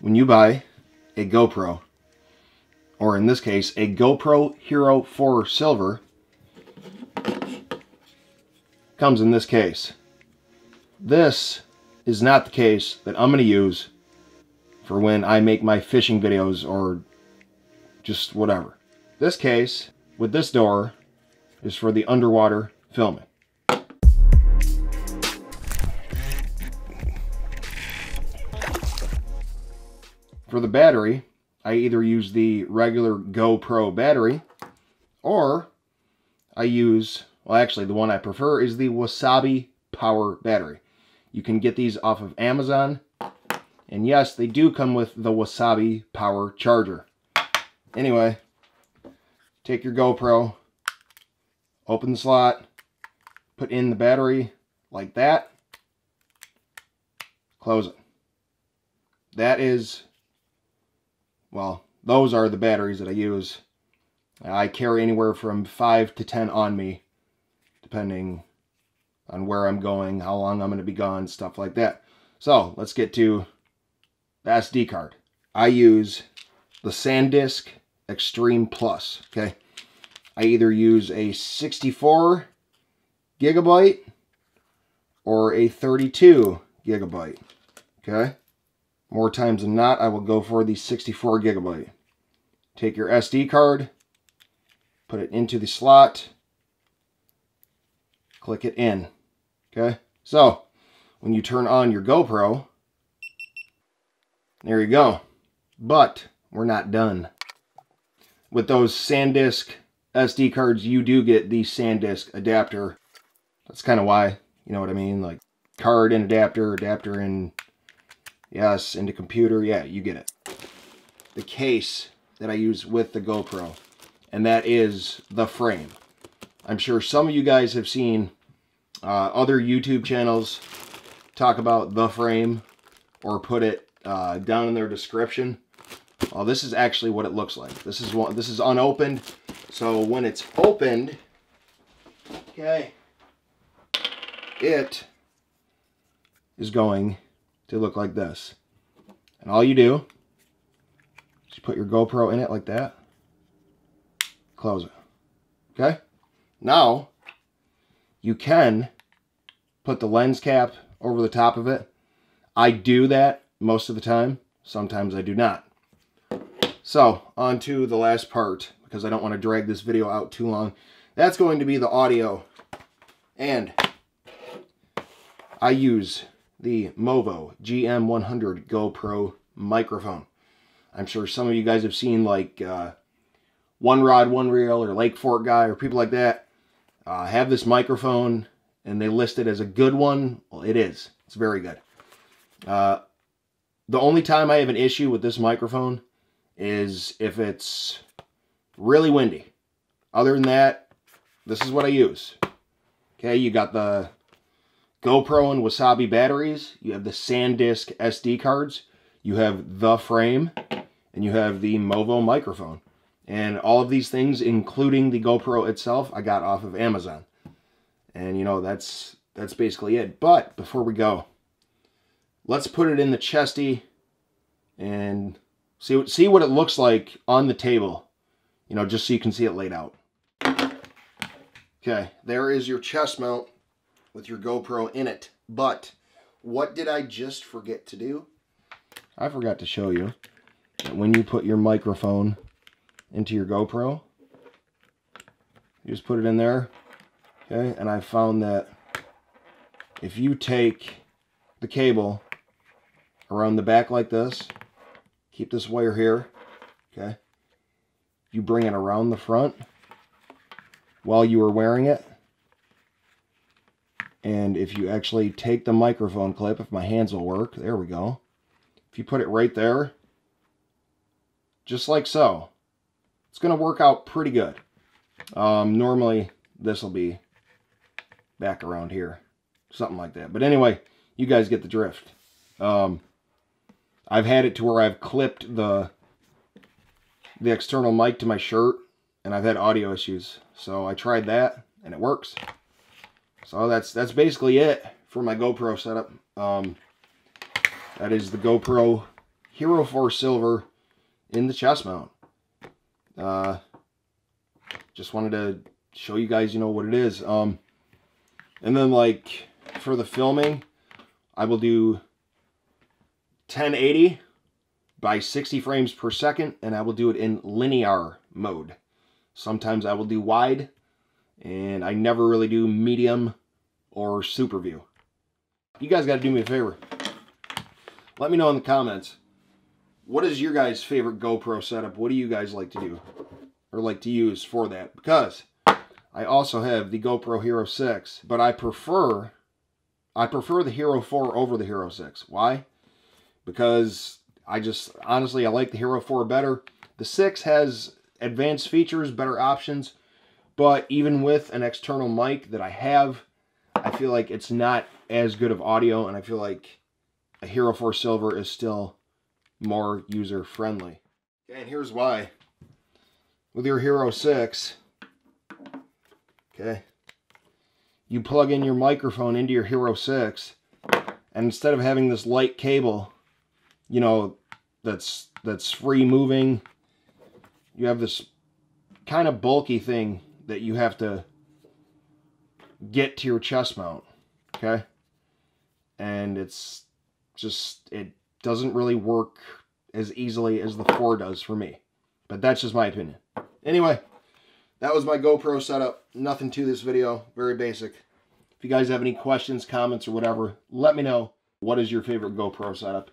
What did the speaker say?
when you buy a GoPro, or in this case, a GoPro Hero 4 Silver, comes in this case. This is not the case that I'm going to use for when I make my fishing videos or just whatever. This case with this door is for the underwater filming. For the battery, I either use the regular GoPro battery, or I use, well actually the one I prefer is the Wasabi Power battery. You can get these off of Amazon, and yes, they do come with the Wasabi Power charger. Anyway, take your GoPro, open the slot, put in the battery like that, close it. That is, well, those are the batteries that I use. I carry anywhere from 5 to 10 on me, depending on where I'm going, how long I'm going to be gone, stuff like that. So, let's get to the SD card. I use the SanDisk Extreme Plus, okay? I either use a 64 gigabyte or a 32 gigabyte, okay? More times than not, I will go for the 64 gigabyte. Take your SD card, put it into the slot, click it in, okay? So, when you turn on your GoPro, there you go. But we're not done. With those SanDisk SD cards, you do get the SanDisk adapter. That's kind of why, you know what I mean? Like, card and adapter, adapter and, yes, into computer. Yeah, you get it. The case that I use with the GoPro, and that is the frame. I'm sure some of you guys have seen other YouTube channels talk about the frame or put it down in their description. Well, this is actually what it looks like. This is unopened, so when it's opened, okay, it is going to look like this. And all you do is you put your GoPro in it like that, close it. Okay? Now, you can put the lens cap over the top of it. I do that most of the time. Sometimes I do not. So, on to the last part, because I don't want to drag this video out too long. That's going to be the audio. And I use the Movo GM100 GoPro microphone. I'm sure some of you guys have seen like One Rod, One Reel or Lake Fork Guy or people like that have this microphone and they list it as a good one. Well, it is. It's very good. The only time I have an issue with this microphone is if it's really windy. Other than that, this is what I use. Okay, you got the GoPro and Wasabi batteries, you have the SanDisk SD cards, you have the frame, and you have the Movo microphone. And all of these things, including the GoPro itself, I got off of Amazon. And you know, that's basically it. But before we go, let's put it in the chesty and see what it looks like on the table. You know, just so you can see it laid out. Okay, there is your chest mount with your GoPro in it. But what did I just forget to do? I forgot to show you that when you put your microphone into your GoPro, you just put it in there. Okay, and I found that if you take the cable around the back like this, keep this wire here, okay, you bring it around the front while you are wearing it, and if you actually take the microphone clip, if my hands will work, there we go, if you put it right there, just like so, it's going to work out pretty good. Normally this will be back around here, something like that, but anyway, you guys get the drift. I've had it to where I've clipped the external mic to my shirt, and I've had audio issues. So I tried that, and it works. So that's basically it for my GoPro setup. That is the GoPro Hero 4 silver in the chest mount. Just wanted to show you guys, you know, what it is. And then, like, for the filming, I will do 1080 by 60 frames per second, and I will do it in linear mode. Sometimes I will do wide, and I never really do medium or super view. You guys got to do me a favor. Let me know in the comments, what is your guys' favorite GoPro setup? What do you guys like to do or like to use for that? Because I also have the GoPro Hero 6, but I prefer the Hero 4 over the Hero 6. Why? Because honestly, I like the Hero 4 better. The 6 has advanced features, better options, but even with an external mic that I have, I feel like it's not as good of audio, and I feel like a Hero 4 Silver is still more user-friendly. Okay, and here's why. With your Hero 6, okay, you plug in your microphone into your Hero 6, and instead of having this light cable, you know, that's free moving, you have this kind of bulky thing that you have to get to your chest mount, okay? And it's just, it doesn't really work as easily as the 4 does for me. But that's just my opinion. Anyway, that was my GoPro setup. Nothing to this video. Very basic. If you guys have any questions, comments, or whatever, let me know. What is your favorite GoPro setup?